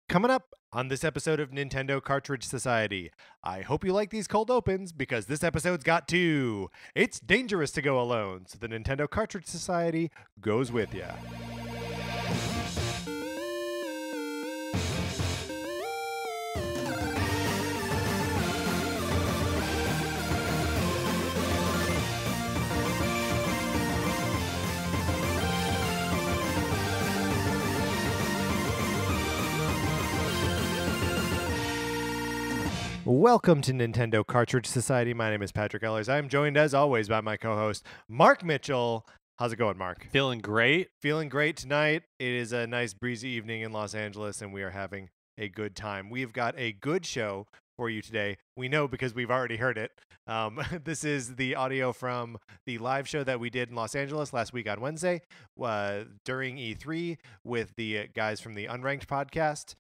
Coming up on this episode of Nintendo Cartridge Society, I hope you like these cold opens because this episode's got two. It's dangerous to go alone, so the Nintendo Cartridge Society goes with ya. Welcome to Nintendo Cartridge Society. My name is Patrick Ellers. I'm joined, as always, by my co-host, Mark Mitchell. How's it going, Mark? Feeling great. Feeling great tonight. It is a nice breezy evening in Los Angeles, and we are having a good time. We've got a good show for you today. We know because we've already heard it. This is the audio from the live show that we did in Los Angeles last week on Wednesday during E3 with the guys from the Unranked podcast.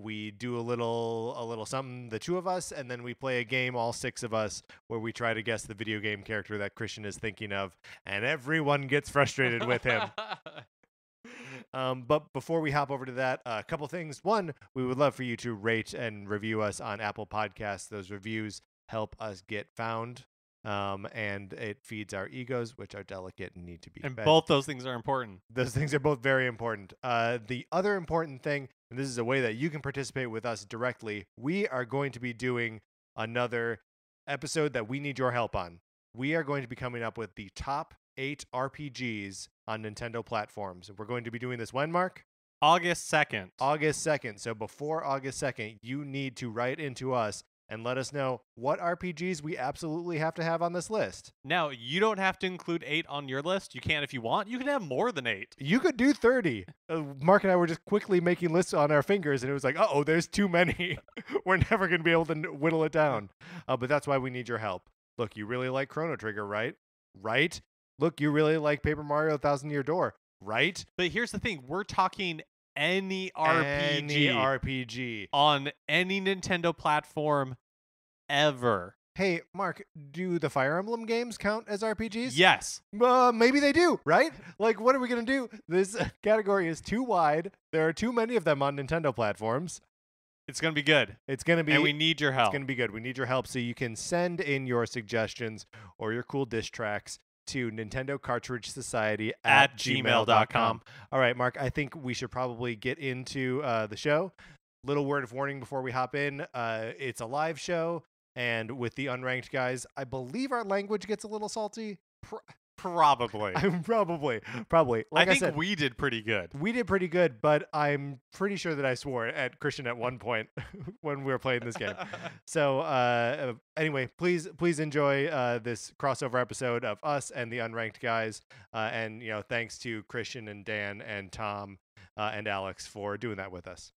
We do a little something, the two of us, and then we play a game, all six of us, where we try to guess the video game character that Christian is thinking of, and everyone gets frustrated with him. But before we hop over to that, a couple things. One, we would love for you to rate and review us on Apple Podcasts. Those reviews help us get found, and it feeds our egos, which are delicate and need to be And fed. both those things are important. Those things are both very important. The other important thing, and this is a way that you can participate with us directly, we are going to be doing another episode that we need your help on. We are going to be coming up with the top 8 RPGs on Nintendo platforms. We're going to be doing this when, Mark? August 2nd. August 2nd. So before August 2nd, you need to write into us and let us know what RPGs we absolutely have to have on this list. Now, you don't have to include 8 on your list. You can if you want. You can have more than 8. You could do 30. Mark and I were just quickly making lists on our fingers, and it was like, uh-oh, there's too many. We're never going to be able to whittle it down. But that's why we need your help. Look, you really like Chrono Trigger, right? Right? Look, you really like Paper Mario Thousand Year Door, right? But here's the thing. We're talking any Any RPG RPG. on any Nintendo platform ever. Hey, Mark, do the Fire Emblem games count as RPGs? Yes. Maybe they do, right? Like, what are we going to do? This category is too wide. There are too many of them on Nintendo platforms. It's going to be good. It's going to be... And we need your help. It's going to be good. We need your help, so you can send in your suggestions or your cool diss tracks to Nintendo Cartridge Society at gmail.com. All right, Mark, I think we should probably get into the show. Little word of warning before we hop in. It's a live show, and with the Unranked guys, I believe our language gets a little salty. Probably. Probably. Like I think said, we did pretty good. we did pretty good, but I'm pretty sure that I swore at Christian at one point when we were playing this game. So anyway, please enjoy this crossover episode of us and the Unranked guys. And thanks to Christian and Dan and Tom and Alex for doing that with us.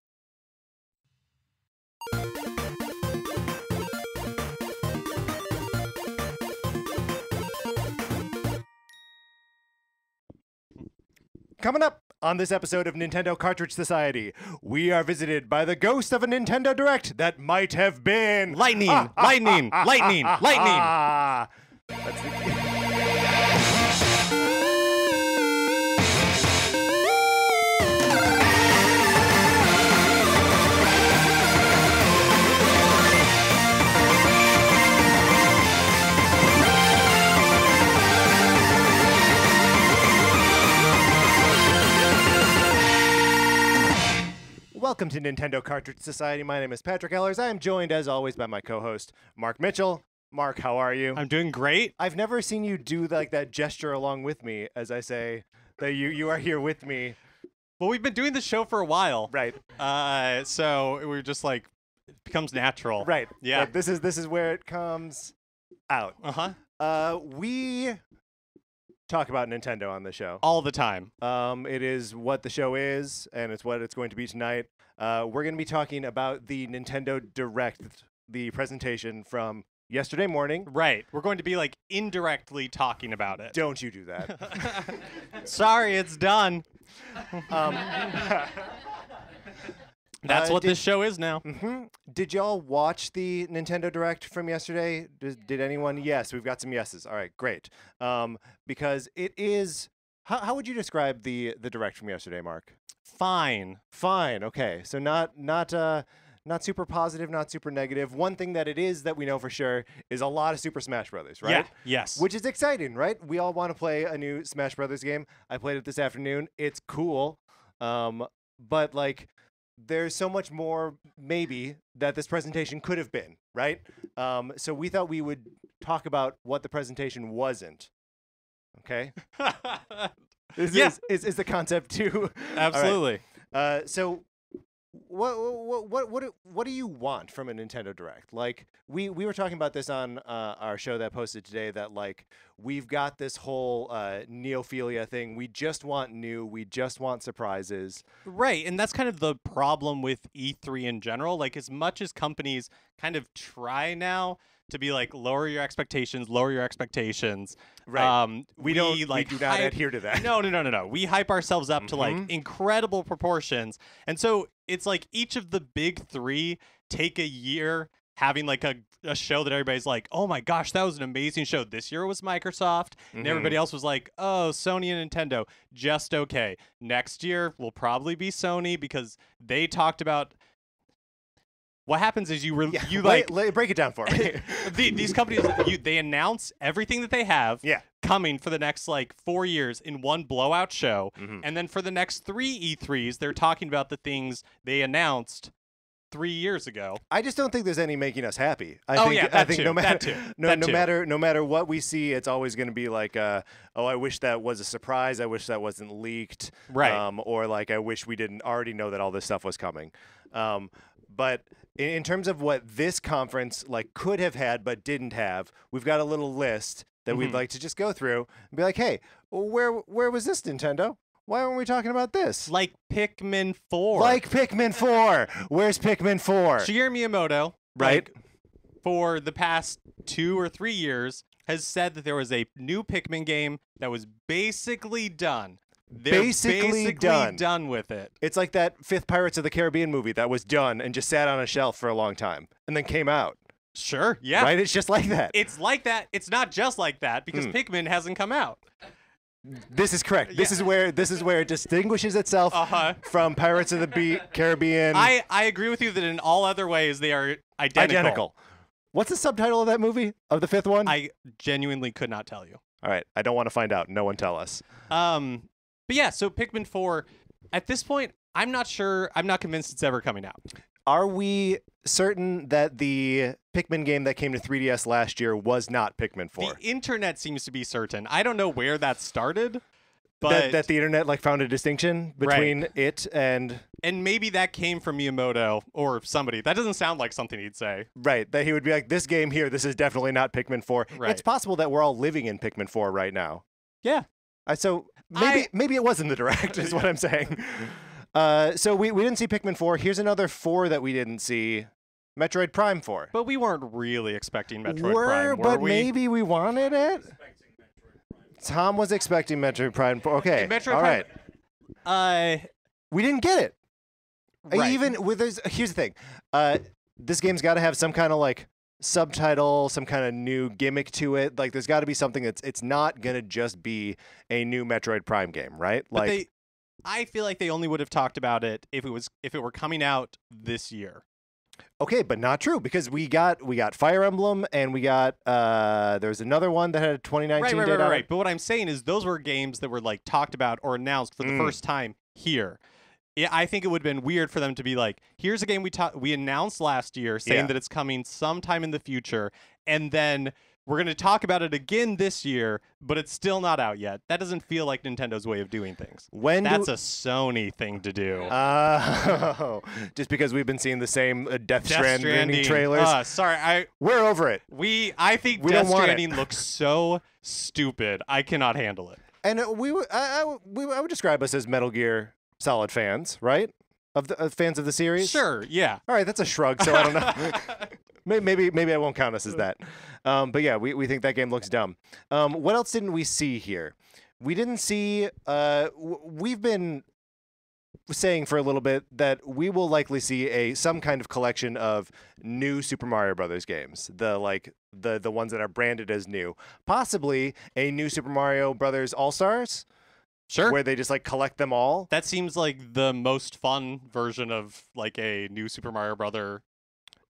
Coming up on this episode of Nintendo Cartridge Society, we are visited by the ghost of a Nintendo Direct that might have been... Lightning! Lightning! Lightning! Lightning! That's the... Welcome to Nintendo Cartridge Society. My name is Patrick Ellers. I am joined, as always, by my co-host, Mark Mitchell. Mark, how are you? I'm doing great. I've never seen you do like that gesture along with me, as I say that you are here with me. Well, we've been doing this show for a while. Right. So we're just like, it becomes natural. Right. Yeah. But this is where it comes out. Uh-huh. We talk about Nintendo on the show. All the time. It is what the show is, and it's what it's going to be tonight. We're going to be talking about the Nintendo Direct, the presentation from yesterday morning. Right. We're going to be like indirectly talking about it. Don't you do that. Sorry, it's done. That's what this show is now. Mm-hmm. Did y'all watch the Nintendo Direct from yesterday? Did anyone? Yes, we've got some yeses. All right, great. Because it is How would you describe the direct from yesterday, Mark? Fine. Fine. Okay. So not super positive, not super negative. One thing that it is that we know for sure is a lot of Super Smash Brothers, right? Yeah. Yes. Which is exciting, right? We all want to play a new Smash Brothers game. I played it this afternoon. It's cool. But like there's so much more maybe that this presentation could have been, right? So we thought we would talk about what the presentation wasn't. Okay? Yeah. Is the concept too. Absolutely. So what do you want from a Nintendo Direct? Like we were talking about this on our show that posted today that like we've got this whole neophilia thing. We just want new. We just want surprises. Right, and that's kind of the problem with E3 in general. Like, as much as companies kind of try now to be like, lower your expectations, lower your expectations. Right. We do not hype- adhere to that. No. We hype ourselves up to like Mhm. incredible proportions, and so it's like each of the big three take a year having like a show that everybody's like, oh my gosh, that was an amazing show. This year was Microsoft, and everybody else was like, oh, Sony and Nintendo, just okay. Next year will probably be Sony because they talked about. What happens is break it down for me. these companies they announce everything that they have coming for the next like 4 years in one blowout show, and then for the next 3 E3s they're talking about the things they announced 3 years ago. I just don't think there's any making us happy. I think too, no matter that too, no that too. matter what we see, it's always going to be like, oh, I wish that was a surprise. I wish that wasn't leaked. Right. Or like, I wish we didn't already know that all this stuff was coming. But in terms of what this conference like could have had but didn't have, we've got a little list that we'd like to just go through and be like, hey, where was this, Nintendo? Why aren't we talking about this? Like Pikmin 4. Like Pikmin 4. Where's Pikmin 4? Shigeru Miyamoto, Right. like, for the past 2 or 3 years, has said that there was a new Pikmin game that was basically done. They're basically done with it. It's like that fifth Pirates of the Caribbean movie that was done and just sat on a shelf for a long time and then came out. Sure, yeah. Right? It's just like that. It's like that. It's not just like that because Pikmin hasn't come out. This is correct. This is where it distinguishes itself from Pirates of the Caribbean. I agree with you that in all other ways they are identical. What's the subtitle of that movie? Of the fifth one? I genuinely could not tell you. All right. I don't want to find out. No one tell us. But yeah, so Pikmin 4, at this point, I'm not sure. I'm not convinced it's ever coming out. Are we certain that the Pikmin game that came to 3DS last year was not Pikmin 4? The internet seems to be certain. I don't know where that started, but that the internet like found a distinction between it and maybe that came from Miyamoto or somebody. That doesn't sound like something he'd say. Right, that he would be like, this game here, this is definitely not Pikmin 4. Right. It's possible that we're all living in Pikmin 4 right now. Yeah. So maybe it was in the direct is what I'm saying. So we didn't see Pikmin 4. Here's another 4 that we didn't see. Metroid Prime 4. But we weren't really expecting Metroid Prime, were we? Maybe we wanted it. Tom was expecting Metroid Prime 4. Okay, Metroid all right. Prime, we didn't get it. right. Even with here's the thing. This game's got to have some kind of like subtitle, some kind of new gimmick to it. Like there's got to be something it's not gonna just be a new Metroid Prime game, right? But I feel like they only would have talked about it if it were coming out this year. Okay, but not true because we got Fire Emblem and we got there's another one that had a 2019 date on it. Right. But what I'm saying is those were games that were like talked about or announced for the first time here. Yeah, I think it would have been weird for them to be like, here's a game we announced last year saying that it's coming sometime in the future, and then we're going to talk about it again this year, but it's still not out yet. That doesn't feel like Nintendo's way of doing things. That's a Sony thing to do. Just because we've been seeing the same Death Stranding trailers. Sorry, we're over it. I think Death Stranding looks so stupid. I cannot handle it. And I would describe us as Metal Gear Solid fans, right? Of the fans of the series. Sure. Yeah. All right, that's a shrug. So I don't know. Maybe I won't count us as that. But yeah, we think that game looks dumb. What else didn't we see here? We didn't see. We've been saying for a little bit that we will likely see some kind of collection of new Super Mario Brothers games. The ones that are branded as new. Possibly a new Super Mario Brothers All Stars. Sure. Where they just like collect them all. That seems like the most fun version of like a new Super Mario Brother,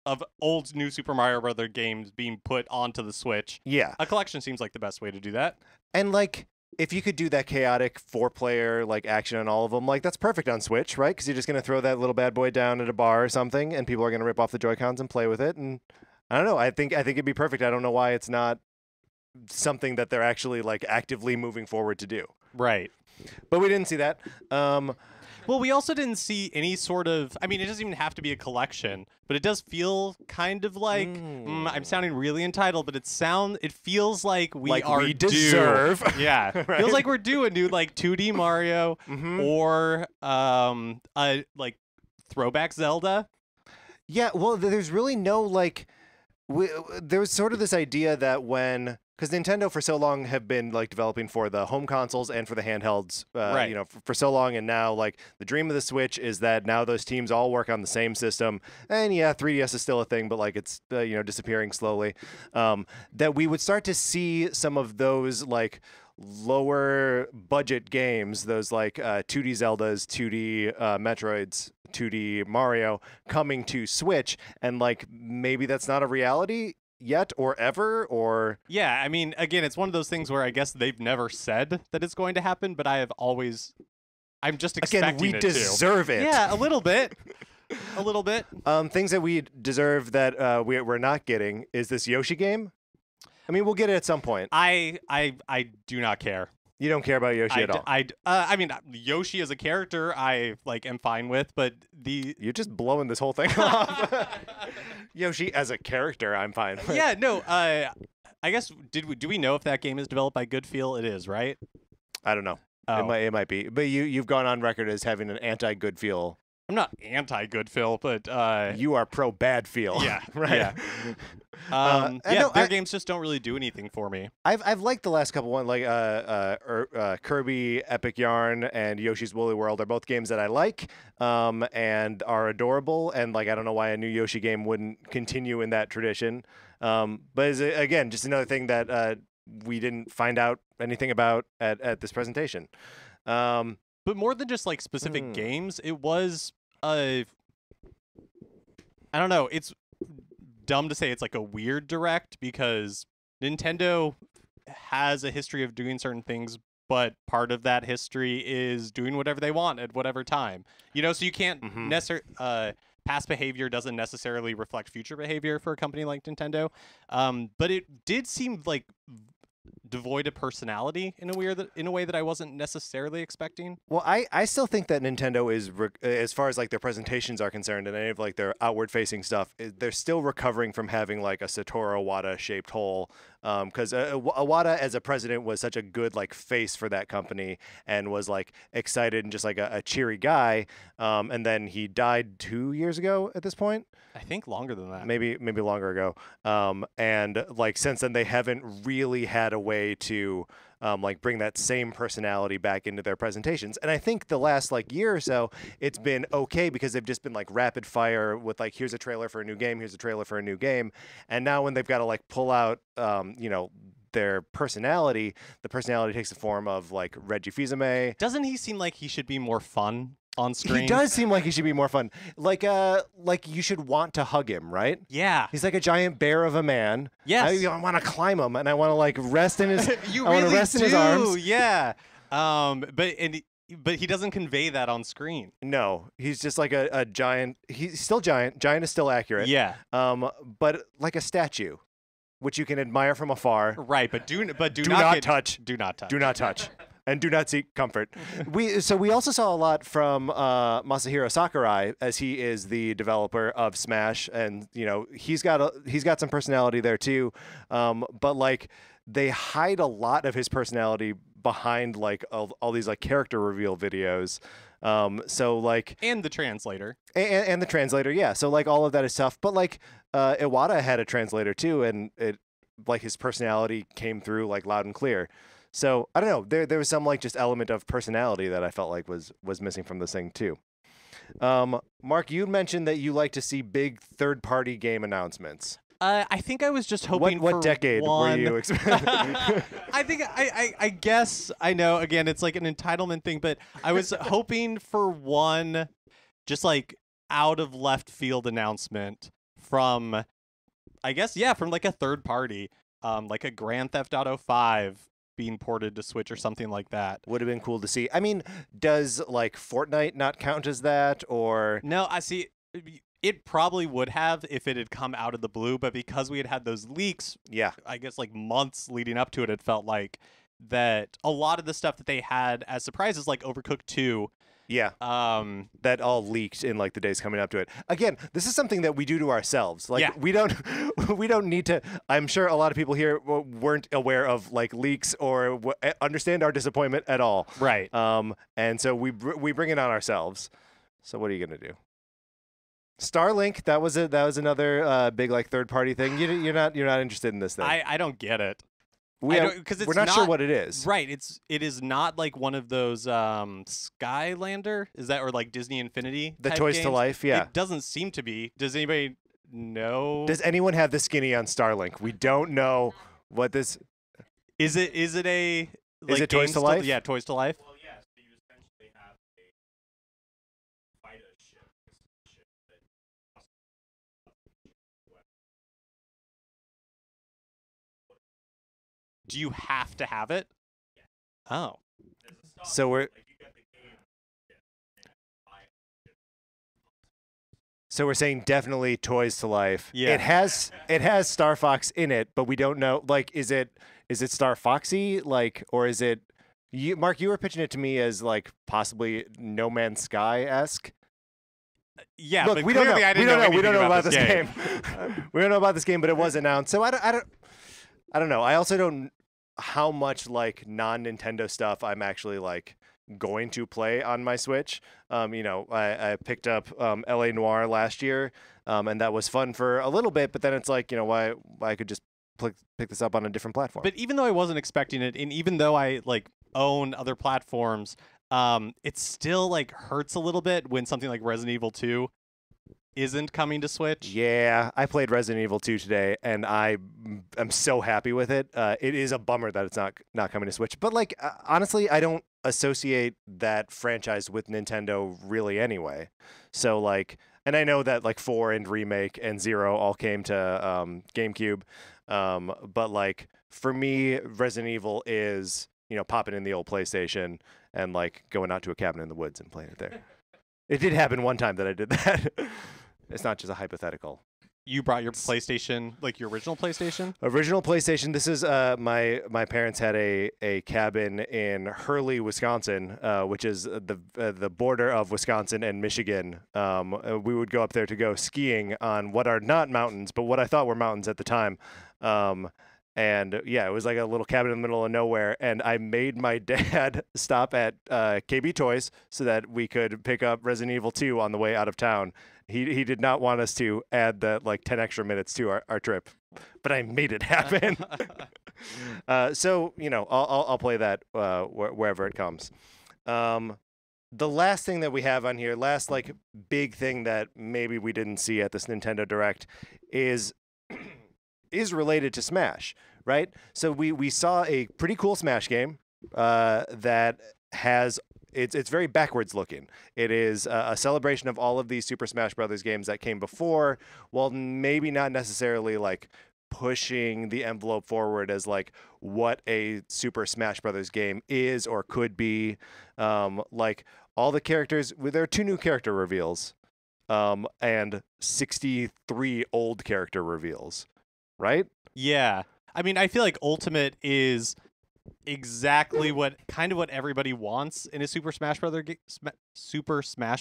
of old new Super Mario Brother games being put onto the Switch. Yeah. A collection seems like the best way to do that. And like, if you could do that chaotic 4-player like action on all of them, like that's perfect on Switch, right? Because you're just gonna throw that little bad boy down at a bar or something, and people are gonna rip off the Joy-Cons and play with it. And I don't know. I think it'd be perfect. I don't know why it's not something that they're actually like actively moving forward to do. Right. But we didn't see that. Well, we also didn't see any sort of. I mean, it doesn't even have to be a collection, but it does feel kind of like I'm sounding really entitled, but it feels like we deserve. Due. Yeah, Right? Feels like we're due a new like 2D Mario or a like throwback Zelda. Yeah. Well, there's really no like. There was sort of this idea that because Nintendo for so long have been like developing for the home consoles and for the handhelds, right. you know, for so long, and now like the dream of the Switch is that now those teams all work on the same system, and yeah, 3DS is still a thing, but like it's you know, disappearing slowly. That we would start to see some of those like lower budget games, those like 2D Zeldas, 2D Metroids, 2D Mario coming to Switch, and like maybe that's not a reality yet or ever, or yeah, I mean, again, it's one of those things where I guess they've never said that it's going to happen, but I'm just expecting we it deserve to. it. Yeah, a little bit. A little bit. Things that we deserve that we're not getting is this Yoshi game. I mean, we'll get it at some point. I do not care. You don't care about Yoshi at all. I mean, Yoshi as a character, I like am fine with, but you're just blowing this whole thing off. Yoshi as a character, I'm fine with. Yeah, no. I guess do we know if that game is developed by Goodfeel? It is, right? I don't know. Oh. It might be, but you've gone on record as having an anti-good feel. I'm not anti-Goodfeel, but you are pro-bad feel. Yeah, right. Yeah. Their games just don't really do anything for me. I've liked the last couple ones, like Kirby Epic Yarn and Yoshi's Woolly World are both games that I like, and are adorable. And like I don't know why a new Yoshi game wouldn't continue in that tradition. But again, just another thing that we didn't find out anything about at this presentation. But more than just like specific games, it was I don't know. It's dumb to say it's like a weird direct because Nintendo has a history of doing certain things, but part of that history is doing whatever they want at whatever time. You know, so you can't necessarily past behavior doesn't necessarily reflect future behavior for a company like Nintendo. But it did seem like devoid of personality in a way that I wasn't necessarily expecting. Well, I still think that Nintendo is, as far as like their presentations are concerned and any of like their outward facing stuff, they're still recovering from having like a Satoru Iwata shaped hole. Because Iwata as a president was such a good like face for that company and was like excited and just like a cheery guy. And then he died 2 years ago at this point. I think longer than that. Maybe longer ago. And like since then they haven't really had a way to like bring that same personality back into their presentations. And I think the last like year or so, it's been okay because they've just been like rapid fire with like, here's a trailer for a new game, here's a trailer for a new game. And now when they've got to like pull out, you know, their personality, the personality takes the form of like Reggie Fils-Aimé. Doesn't he seem like he should be more fun on screen? He does seem like he should be more fun. Like you should want to hug him, right? Yeah. He's like a giant bear of a man. Yes. I want to climb him and I want to like rest in his. You I want really to rest in his arms. Yeah. But he doesn't convey that on screen. No, he's just like a giant. He's still giant. Giant is still accurate. Yeah. But like a statue, which you can admire from afar. Right, but do not touch. Do not touch. Do not touch. And do not seek comfort. We also saw a lot from Masahiro Sakurai, as he is the developer of Smash, and you know he's got some personality there too. But like they hide a lot of his personality behind like all these like character reveal videos. So like and the translator and the translator, yeah. So like all of that is tough, but like Iwata had a translator too, and it like his personality came through like loud and clear. So I don't know. There was some like just element of personality that I felt like was missing from this thing too. Mark, you mentioned that you like to see big third-party game announcements. I think I was just hoping What for decade one. were you expecting? I think I guess I know. Again, it's like an entitlement thing, but I was hoping for one, just like out of left field announcement from, I guess, from like a third party, like a Grand Theft Auto 5 being ported to Switch or something like that. Would have been cool to see. I mean, does like Fortnite not count as that, or No, I see. It probably would have if it had come out of the blue, but because we had those leaks, yeah, I guess like months leading up to it, it felt like that a lot of the stuff that they had as surprises, like Overcooked 2, yeah, that all leaked in like the days coming up to it. Again, this is something that we do to ourselves. Like we don't need to. I'm sure a lot of people here weren't aware of like leaks or understand our disappointment at all. Right. And so we bring it on ourselves. So what are you gonna do? Starlink, that was another big like third party thing. You're not interested in this thing. I don't get it. Because we're not sure what it is. Right. It is not like one of those Skylander. Is that, or like Disney Infinity? The type Toys games? to Life. Yeah. It doesn't seem to be. Does anybody know? Does anyone have the skinny on Starlink? We don't know what this is. It a like is it Toys to Life? Yeah, Toys to Life. Well, yes, but you essentially have a fighter ship that Do you have to have it? Yeah. Oh. So we're like you got the game and buy it. So we're saying definitely Toys to Life. Yeah. It has Star Fox in it, but we don't know. Like, is it Star Foxy? Like, or is it? Mark, you were pitching it to me as like possibly No Man's Sky esque. Yeah, Look, but we don't know. clearly I didn't know We don't anything know about this game. We don't know about this game, but it was announced. So I don't know. I also don't how much like non-Nintendo stuff I'm actually like going to play on my Switch. I picked up LA Noire last year, and that was fun for a little bit. But then it's like, why I could just pick this up on a different platform. But even though I wasn't expecting it, and even though I like own other platforms, it still like hurts a little bit when something like Resident Evil 2 isn't coming to Switch. Yeah, I played Resident Evil 2 today, and I'm so happy with it. It is a bummer that it's not coming to Switch. But like honestly, I don't associate that franchise with Nintendo really anyway. So like, and I know that like 4 and Remake and 0 all came to GameCube, but like for me, Resident Evil is popping in the old PlayStation and like going out to a cabin in the woods and playing it there. It did happen one time that I did that. It's not just a hypothetical. You brought your PlayStation, like your original PlayStation? Original PlayStation. This is my parents had a cabin in Hurley, Wisconsin, which is the border of Wisconsin and Michigan. We would go up there to go skiing on what are not mountains, but what I thought were mountains at the time. And yeah, it was like a little cabin in the middle of nowhere. And I made my dad stop at KB Toys so that we could pick up Resident Evil 2 on the way out of town. He did not want us to add the like 10 extra minutes to our trip, but I made it happen. So I'll play that wherever it comes. The last thing that we have on here, last like big thing that maybe we didn't see at this Nintendo Direct is related to Smash, right? So we saw a pretty cool Smash game that has it's very backwards looking. It is a celebration of all of these Super Smash Brothers games that came before, while maybe not necessarily like pushing the envelope forward as like what a Super Smash Brothers game is or could be. Like all the characters, there are 2 new character reveals, and 63 old character reveals. Right? Yeah. I mean, I feel like Ultimate is exactly what everybody wants in a Super Smash Brothers game. Smash.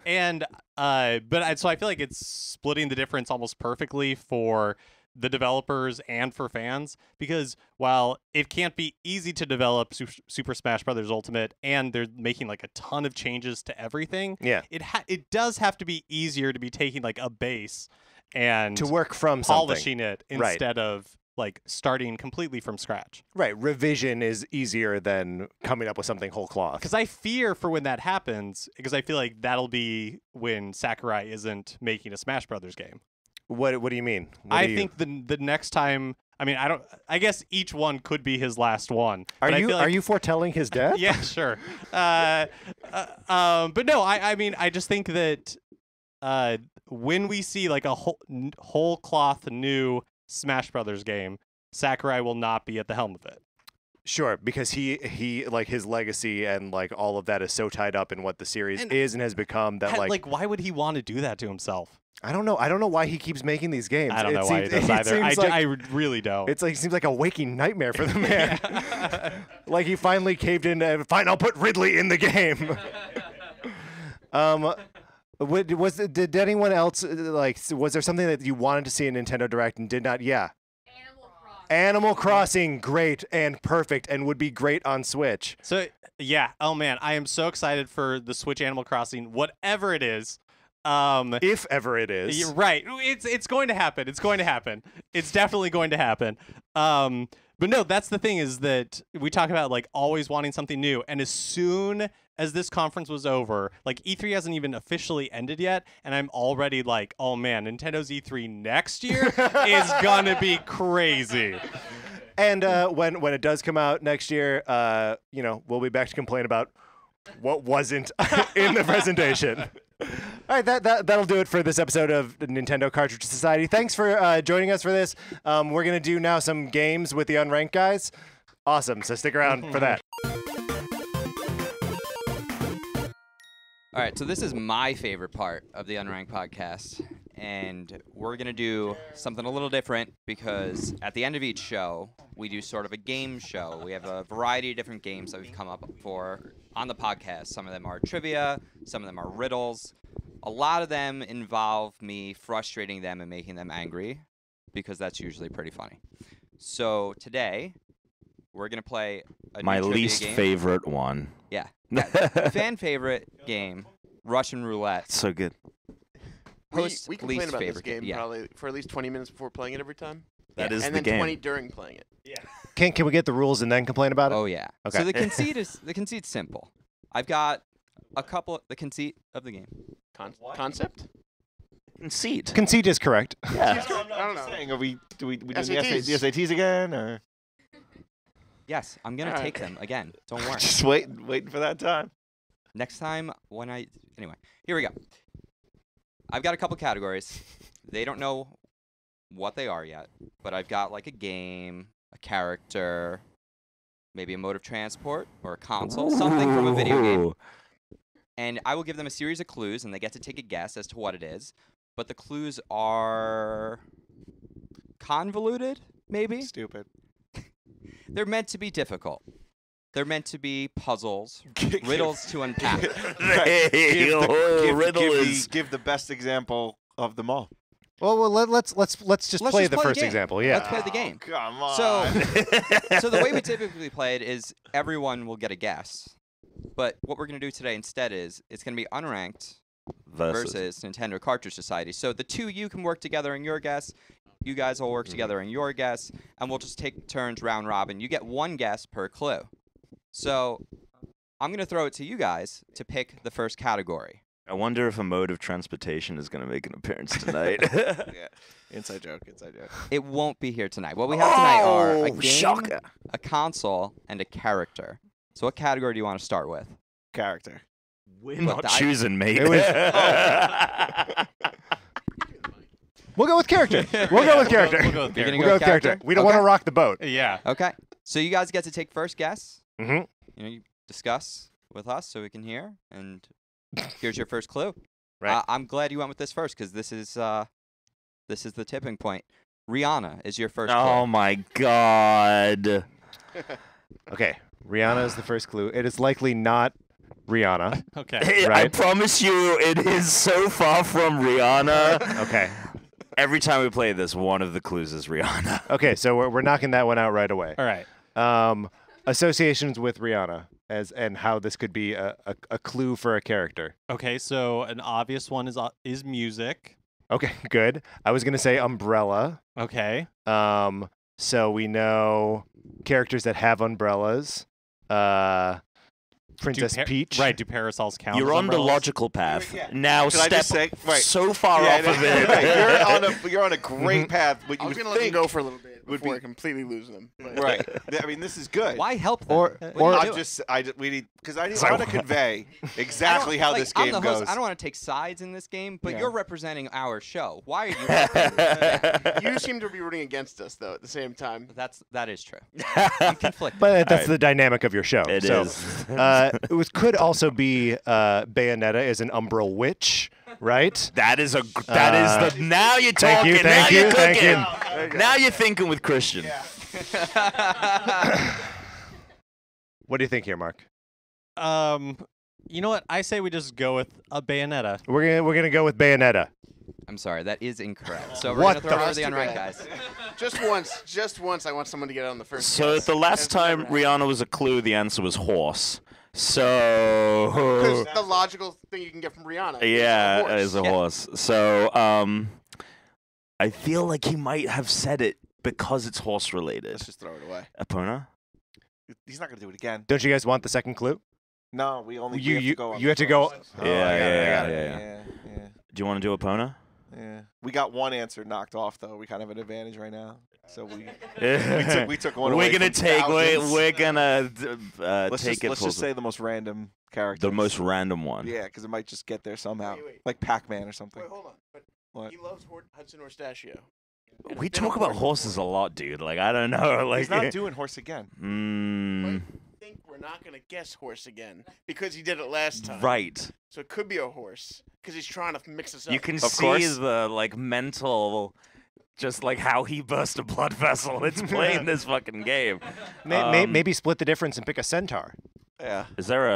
And so I feel like it's splitting the difference almost perfectly for the developers and for fans, because while it can't be easy to develop Super Smash Brothers Ultimate and they're making like a ton of changes to everything, yeah, it does have to be easier to be taking like a base and to work from polishing something. it instead of like starting completely from scratch. Right. Revision is easier than coming up with something whole cloth. Because I fear for when that happens, because I feel like that'll be when Sakurai isn't making a Smash Brothers game. What do you mean? I think the next time. I mean, I guess each one could be his last one. Are but you I feel like, are you foretelling his death? Yeah, sure. But no, I mean, I just think that when we see like a whole cloth new Smash Brothers game, Sakurai will not be at the helm of it. Sure, because he like his legacy and like all of that is so tied up in what the series is and has become that like why would he want to do that to himself? I don't know. I don't know why he keeps making these games. I don't know why he does either. I really don't. It's like it seems like a waking nightmare for the man. Like he finally caved in. Fine, I'll put Ridley in the game. Did anyone else like? Was there something that you wanted to see in Nintendo Direct and did not? Yeah. Animal Crossing, great and perfect, and would be great on Switch. So yeah, oh man, I am so excited for the Switch Animal Crossing, whatever it is. If ever it is. You're right. It's going to happen. It's going to happen. It's definitely going to happen. But no, that's the thing is that we talk about like always wanting something new. And as soon as this conference was over, like E3 hasn't even officially ended yet. And I'm already like, oh man, Nintendo's E3 next year is going to be crazy. And when it does come out next year, we'll be back to complain about what wasn't in the presentation. All right, that'll do it for this episode of Nintendo Cartridge Society. Thanks for joining us for this. We're going to do now some games with the Unranked guys. Awesome, so stick around for that. All right, so this is my favorite part of the Unranked podcast, and we're going to do something a little different because at the end of each show, we do sort of a game show. We have a variety of different games that we've come up for on the podcast. Some of them are trivia, some of them are riddles. A lot of them involve me frustrating them and making them angry because that's usually pretty funny. So today, we're going to play a my new least trivia game. favorite one. Yeah. Fan favorite game, Russian Roulette. So good. Host We complain least about this favorite game yeah. probably for at least 20 minutes before playing it every time. That is and the then game. 20 during playing it. Yeah. Can we get the rules and then complain about it? Oh yeah. Okay. So the conceit's simple. I've got the conceit of the game. Concept? Conceit. Conceit is correct. Yeah. I don't know. Saying, do we do the SATs. SATs again, or Yes, I'm gonna All take right. them again. Don't worry. just waiting for that time? Next time anyway, here we go. I've got a couple categories. They don't know what they are yet, but I've got like a game, a character, maybe a mode of transport or a console, something from a video game. Ooh. And I will give them a series of clues, and they get to take a guess as to what it is. But the clues are convoluted, maybe? Stupid. They're meant to be difficult. They're meant to be puzzles, riddles to unpack. Give the best example of them all. Well, let's just play the first game. example. Yeah. Let's play the game. Come on. So the way we typically play it is everyone will get a guess. But what we're going to do today instead is it's going to be Unranked versus Nintendo Cartridge Society. So the two you can work together in your guess. You guys will work together in your guess. And we'll just take turns round robin. You get one guess per clue. So I'm going to throw it to you guys to pick the first category. I wonder if a mode of transportation is going to make an appearance tonight. Yeah. Inside joke. It won't be here tonight. What we have tonight are a game, shocker. a console, and a character. So what category do you want to start with? Character. We're But not I- choosing, mate. It was- We'll go with character. We'll go with character. We'll go with You're character. gonna We'll go with character. We don't want to Okay. rock the boat. Yeah. Okay. So you guys get to take first guess. Mm-hmm. You discuss with us so we can hear. And here's your first clue. Right. I'm glad you went with this first because this is the tipping point. Rihanna is your first Oh clue. my god. Okay. Rihanna is the first clue. It is likely not Rihanna. Okay. I Right. promise you, it is so far from Rihanna. Okay. Every time we play this, one of the clues is Rihanna. Okay. So we're knocking that one out right away. All right. Associations with Rihanna and how this could be a clue for a character. Okay. So an obvious one is music. Okay. Good. I was gonna say umbrella. Okay. So we know characters that have umbrellas. Princess Peach. Right, do parasols count? You're as on the umbrellas? logical path. Now Can I step just say, right. so far Yeah, off of it. right. You're on a great path, but I you was would gonna let them think go for a little bit would before be- I completely lose them. But right. I mean, this is good. Why help them? Or- What or- are you I'm doing? just we need because I So- want to convey exactly how Like, this I'm game the goes. host. I don't want to take sides in this game, but Yeah. you're representing our show. Why are you helping? you seem to be rooting against us, though, at the same time. That is true. I'm conflicted. But that's Alright. the dynamic of your show. It so, is. Could also be Bayonetta is an umbral witch, right? That is the now you're Thank talking. you, now thank you're you, thank cooking. you. Now you're thinking with Christian. What do you think here, Mark? You know what? I say we just go with a Bayonetta. We're gonna go with Bayonetta. I'm sorry, that is incorrect. So we're What gonna throw the- over the That's too unranked bad. guys. Just once, I want someone to get it on the first. So guess. the last That's never time happened. Rihanna was a clue, the answer was horse. So Because the logical thing you can get from Rihanna. yeah, is a horse. is a Yeah. horse. So I feel like he might have said it because it's horse related. Let's just throw it away. Epona? He's not gonna do it again. Don't you guys want the second clue? No, we only You- we have you- to go. on you the have to go- first. Yeah, I got it, yeah, yeah. Do you want to do Epona? Yeah. We got one answer knocked off though. We kind of have an advantage right now. So we we took one We're away gonna from take. thousands. We're gonna Let's take just, it. let's for just say the most random character. the most random one. Yeah, because it might just get there somehow, Wait. like Pac-Man or something. Wait, hold on. But What? he loves Hudson Orstachio. We talk about horses a lot, dude. Like I don't know. Like He's not doing horse again. I think we're not gonna guess horse again because he did it last time. right. So it could be a horse because he's trying to mix us up. You can Of see course. the like mental, just like how he burst a blood vessel. It's playing this fucking game. Maybe split the difference and pick a centaur. Yeah. Is there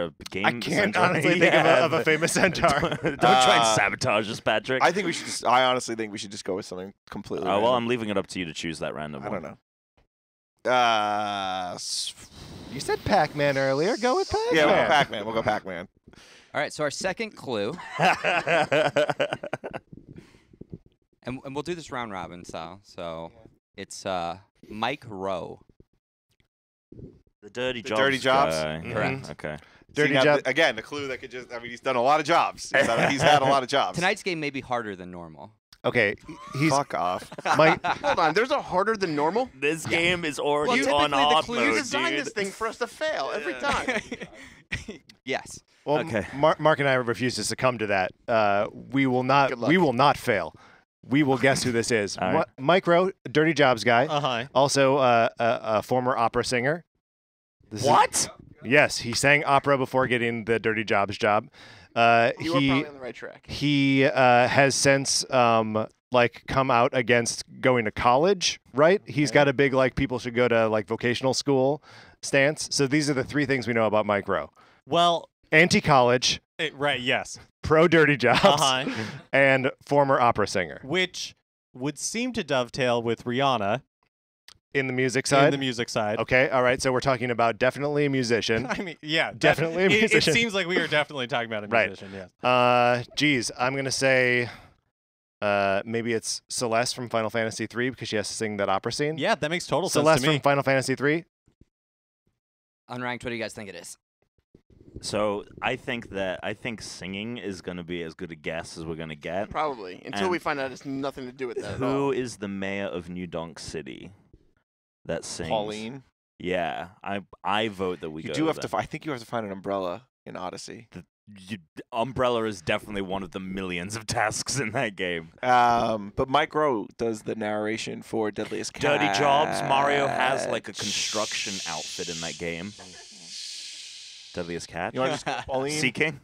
a game? I can't centaur? honestly think of a famous centaur. Don't try and sabotage us, Patrick. I think we should just. I honestly think we should just go with something completely. well, random. I'm leaving it up to you to choose that random I one. don't know. You said Pac-Man earlier. Go with Pac-Man. Yeah, we'll go Pac-Man. We'll go Pac-Man. All right, so our second clue, and we'll do this round robin style. So it's Mike Rowe. The dirty The jobs. dirty jobs? guy. Correct. Okay. Dirty See, now, job. again, the clue that could just. I mean, he's done a lot of jobs. He's had a lot of jobs. Tonight's game may be harder than normal. Okay, he's Fuck off. Mike. Hold on. There's a harder than normal. This game is already Well, on typically the hard clues- You mode, designed dude. this thing for us to fail every time. Yes. Well, Okay. Mark and I refuse to succumb to that. We will not. Good luck. We will not fail. We will guess who this is. All right. Mike Rowe, Dirty Jobs guy. Uh-huh. Also, a former opera singer. This is- What? Yes, he sang opera before getting the Dirty Jobs job. You were He probably on the right track. he has since come out against going to college. Right? He's got a big people should go to vocational school stance. So these are the three things we know about Mike Rowe: Well, anti-college, right, yes. pro Dirty Jobs, Uh-huh. and former opera singer. Which would seem to dovetail with Rihanna In the music side. in the music side. Okay, all right. So we're talking about definitely a musician. I mean, yeah, Definitely a It musician. seems like we are definitely talking about a Right. musician. Yes. Geez, I'm gonna say, maybe it's Celeste from Final Fantasy III because she has to sing that opera scene. Yeah, that makes total sense Celeste to me. from Final Fantasy III. Unranked, what do you guys think it is? So I think singing is gonna be as good a guess as we're gonna get. Probably until And we find out it's nothing to do with that at Who all. is the mayor of New Donk City that sings? Pauline. Yeah, I vote that we You go. do have that. to. I think you have to find an umbrella in Odyssey. Umbrella is definitely one of the millions of tasks in that game. But Mike Rowe does the narration for Deadliest Catch. Dirty Jobs. Mario has like a construction outfit in that game. Deadliest Catch. You want to just go Pauline? Sea King.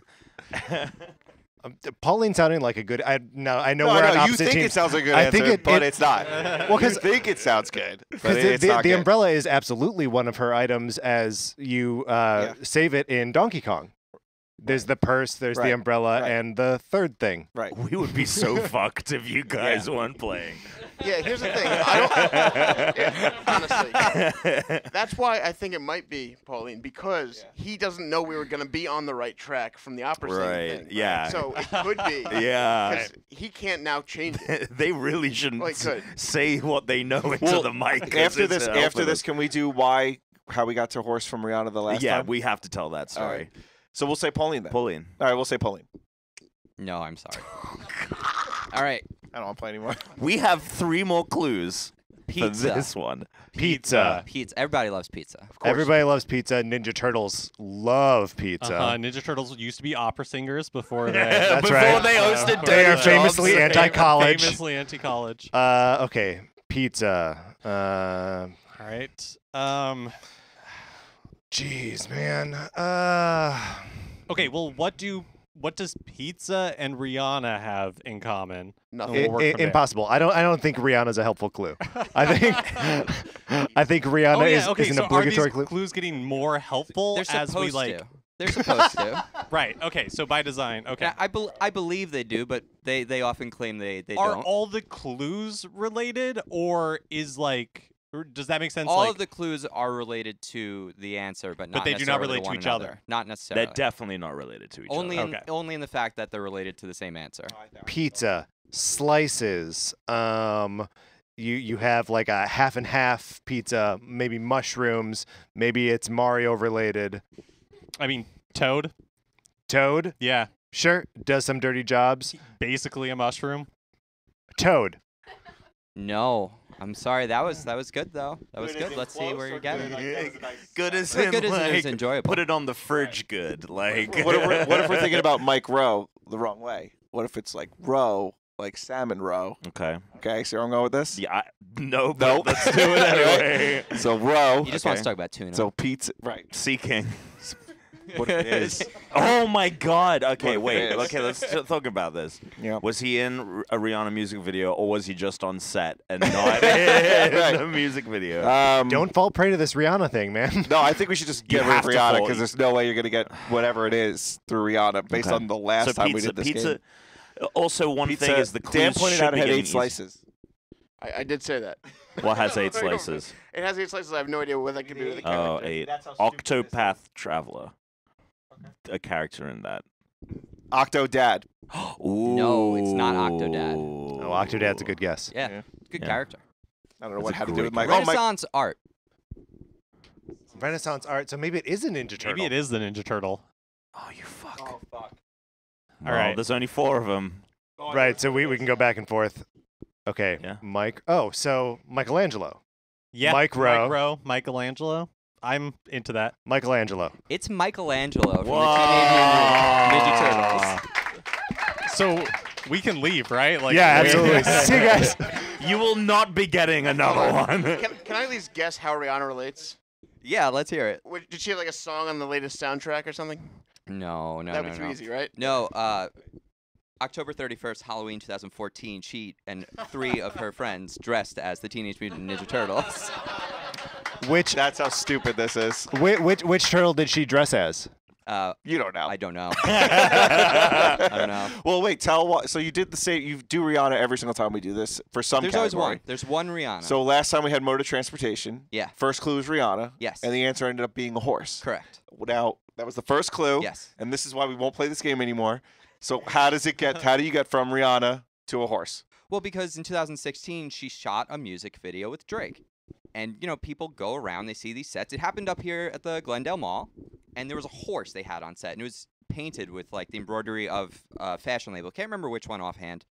Pauline sounding like a good. I know No, we're on no, you opposite think teams. it sounds like a good I answer, think but it- it's not. Well, you 'cause- think it sounds good, but Because it's not the good. umbrella is absolutely one of her items as you save it in Donkey Kong. There's the purse, there's Right, the umbrella, right. and the third thing. Right. We would be so fucked if you guys weren't playing. Yeah, here's the thing. I don't. Honestly, that's why I think it might be Pauline because he doesn't know we were going to be on the right track from the opera singing Right, thing. yeah. So it could be. Yeah. Because he can't now change it. They really shouldn't Well, it could. say what they know into Well, the mic. 'cause After it's this, helping after this, us. can we do why how we got to horse from Rihanna the last Yeah, time? we have to tell that story. right. So we'll say Pauline then. Pauline. All right, we'll say Pauline. No, I'm sorry. All right. I don't want to play anymore. We have 3 more clues for Pizza. this one. Pizza. Pizza. Everybody loves pizza. Everybody loves pizza. Ninja Turtles love pizza. Ninja Turtles used to be opera singers before they. That's Before right. they hosted They are dirty famously jobs. anti-college. Famously anti-college. Okay, pizza. All right. Jeez, man. Okay. Well, what does pizza and Rihanna have in common? Nothing. We'll work from there. Impossible. I don't think Rihanna's a helpful clue. I think Rihanna Oh, yeah, is okay, an so obligatory are clue. these clues getting more helpful They're as we supposed like? to. They're supposed to. Right. Okay. So by design. Okay. Yeah, I believe they do, but they often claim they Are don't. all the clues related, or is like? Or does that make sense? All like, of the clues are related to the answer, but not they do not necessarily relate to one each other. another. Not necessarily. They're definitely not related to each only other. in Okay. only in the fact that they're related to the same answer. Pizza slices. You have like a half and half pizza, maybe mushrooms, maybe it's Mario related. I mean, Toad. Toad, Yeah. sure, does some dirty jobs. Basically a mushroom. Toad. No, I'm sorry. That was good though. That was good. Let's see where you're getting. Good as Good, in, good as in like, is enjoyable. put it on the fridge good. Like, what if we're thinking about Mike Rowe the wrong way? What if it's like roe, like salmon roe? Okay. Okay, so I'm going with this? Yeah, no, Nope. but let's do it anyway. So roe. You just want Okay. to talk about tuna. So pizza. Right. Seeking. What if it is? Oh my God. Okay, What if wait. it is? Okay, let's talk about this. Yeah. Was he in a Rihanna music video, or was he just on set and not in the music video? Don't fall prey to this Rihanna thing, man. No, I think we should just You get rid of have to Rihanna fall- because there's no way you're gonna get whatever it is through Rihanna based Okay. on the last So time pizza, we did this pizza. game. Also, one Pizza. thing is the clues Dan pointed should out it be had getting 8 easy. slices. I did say that. What has 8 I don't know. slices? It has 8 slices. I have no idea what that could be with a Oh, character. 8. Octopath Traveler. A character in that. Octodad. Ooh. No, it's not Octodad. Oh, Octodad's a good guess. yeah, Yeah. good Yeah. character. I don't know That's what a had to do with great Mike. Oh, Mike. Renaissance art. Renaissance art. So maybe it is a Ninja Turtle. Maybe it is the Ninja Turtle. Oh, you fuck. Oh, fuck. Well, right. There's only 4 of them. Right. So we can go back and forth. Okay. Yeah. Mike. Oh, so Michelangelo. Yeah. Mike Rowe. Mike Rowe. Michelangelo. I'm into that. Michelangelo. It's Michelangelo from Whoa. the Teenage Mutant Ninja Turtles. So we can leave, right? Like, Yeah, absolutely. See you guys. You will not be getting another one. Can I at least guess how Rihanna relates? Yeah, let's hear it. Did she have like a song on the latest soundtrack or something? No, no, That'd no, be too no. easy, right? No, October 31st, Halloween 2014, she and 3 of her friends dressed as the Teenage Mutant Ninja Turtles. Which That's how stupid this is. which turtle did she dress as? You don't know. I don't know. I don't know. Well, wait. Tell what. So you did the same. You do Rihanna every single time we do this for some There's category. always one. There's one Rihanna. So last time we had mode of transportation. Yeah. First clue was Rihanna. Yes. And the answer ended up being a horse. Correct. Now that was the first clue. Yes. And this is why we won't play this game anymore. So how does it get? How do you get from Rihanna to a horse? Well, because in 2016, she shot a music video with Drake. And, you know, people go around, they see these sets. It happened up here at the Glendale Mall, and there was a horse they had on set, and it was painted with, like, the embroidery of a fashion label. Can't remember which one offhand.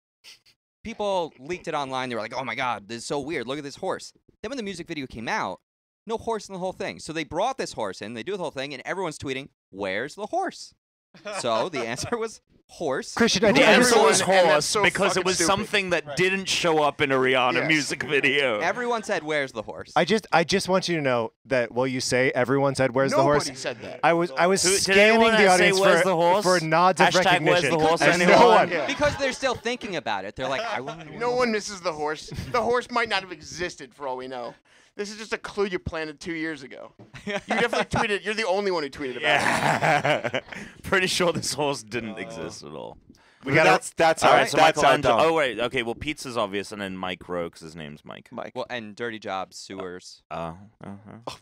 People leaked it online. They were like, oh, my God, this is so weird. Look at this horse. Then when the music video came out, no horse in the whole thing. So they brought this horse in, they do the whole thing, and everyone's tweeting, where's the horse? So the answer was horse. Christian, I The think I just answer was and that's horse so because it fucking was stupid. something that didn't show up in a Rihanna Yes. music video. Everyone said, where's the horse? I just want you to know that while you say everyone said where's the horse, Nobody said that. I was Who- did scanning anyone the say audience where's the horse? for nods of Hashtag where's recognition. the horse, And anyone? no one. Yeah. Because they're still thinking about it. They're like, I want to No one misses the horse. The horse might not have existed for all we know. This is just a clue you planted 2 years ago. You definitely tweeted. You're the only one who tweeted about Yeah. Pretty sure this horse didn't exist at all. We got that's All how. right, so That's how Michelangelo. dumb. Oh wait, okay. Well, pizza's obvious, and then Mike Rowe, because his name's Mike. Mike. Well, and dirty jobs, sewers. Uh-huh. Of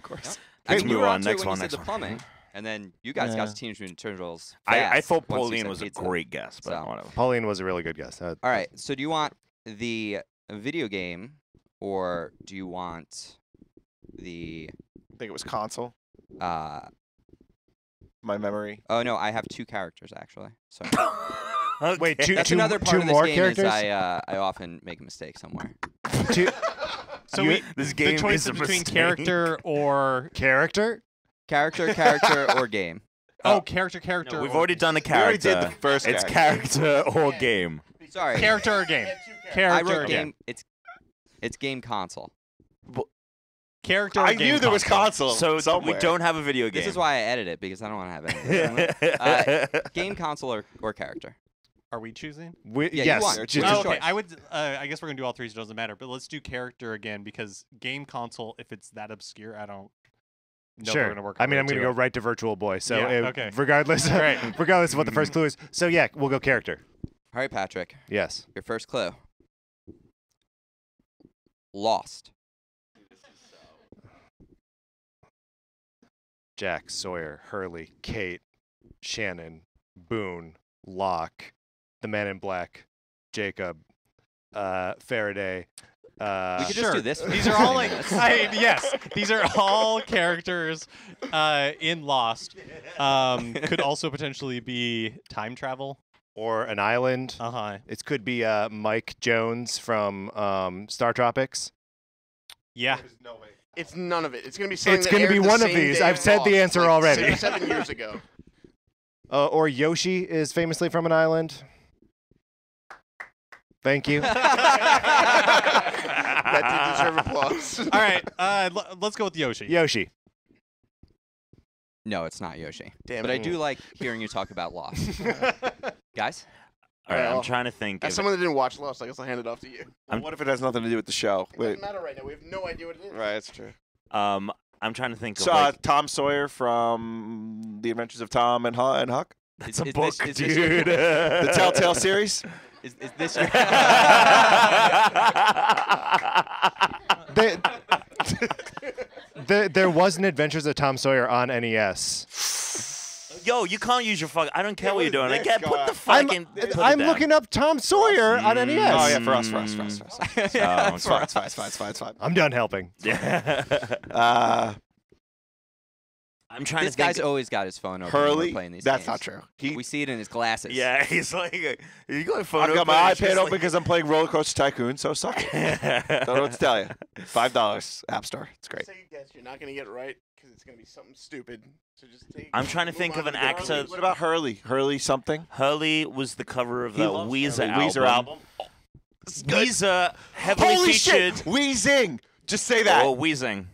course. I Let's mean, you move were on. onto it Next when one, you said next the one. plumbing, and then you guys Yeah. got to Teenage Mutant Ninja Turtles. I fast thought once you Pauline said was a pizza. great guess, but So. whatever. Pauline was a really good guess. All right. So do you want the video game, or do you want the I think it was console. Uh, My memory. oh no, I have 2 characters actually. So Wait, that's two, another part two of this more game characters? is I often make a mistake somewhere. Two, So You- we, This the game choice is a is between mistake. character or character? Character, or game. character. No, we've or already done a We already character. did the first It's character. character or game. Sorry, character or game. I Character or wrote game. game. It's game console. Character. Or I game knew there was console. So somewhere. we don't have a video game. This is why I edit it because I don't want to have it. Game console or character. Are we choosing? We, Yeah, you yes. won. just- Choose Oh, your okay. choice. I would. I guess we're gonna do all 3, so it doesn't matter. But let's do character again because game console. If it's that obscure, I don't. know if we're Sure. gonna work I our mean, way I'm going to to go it. right to Virtual Boy. So Yeah, okay. regardless, Great. regardless of what the first clue is. So yeah, we'll go character. All right, Patrick. Yes. Your first clue. Lost. Jack, Sawyer, Hurley, Kate, Shannon, Boone, Locke, the Man in Black, Jacob, Faraday. We could Sure. just do this. For These are all like 20 minutes. yes. These are all characters in Lost. Could also potentially be time travel. or an island. Uh-huh. It could be Mike Jones from Star Tropics. Yeah. It's none of it. It's gonna be something. It's that gonna aired be the one of same these. day I've as said the Lost, answer like already. 6 or 7 years ago. Or Yoshi is famously from an island. Thank you. That did deserve applause. All right. Let's go with Yoshi. Yoshi. No, it's not Yoshi. Damn But I it. do like hearing you talk about Lost. Guys? All right, Well, I'm trying to think. As If someone that didn't watch Lost, I guess I'll hand it off to you. What if it has nothing to do with the show? It Wait. doesn't matter right now. We have no idea what it is. Right, that's true. I'm trying to think of So, like, Tom Sawyer from The Adventures of Tom and Huck? it's a is book, this your- dude. The Telltale series? Is this your... There was an Adventures of Tom Sawyer on NES. Yo, you can't use your fuck. I don't care Yeah, what you're doing. what is Again, this put the going fucking. put it I'm down. looking up Tom Sawyer on NES. Oh, yeah, for us. Oh, It's fine, it's fine. I'm done helping. Yeah. I'm trying This to think. guy's always got his phone open when Hurley? we're playing these That's games. not true. We see it in his glasses. Yeah, he's like, you got a phone I've got open, my it's iPad just open like- because I'm playing Roller Coaster Tycoon, so suck it. Don't know what to tell you. $5 App Store. It's great. Say you guess, you're not gonna get it right because it's gonna be something stupid. So just take. I'm trying to move think on of an to the next actor- one. What about Hurley? Hurley something? Hurley was the cover of He the loves Weezer Hurley. Weezer album. Weezer heavily Holy featured. shit! Wheezing! Just say that. Or Wheezing.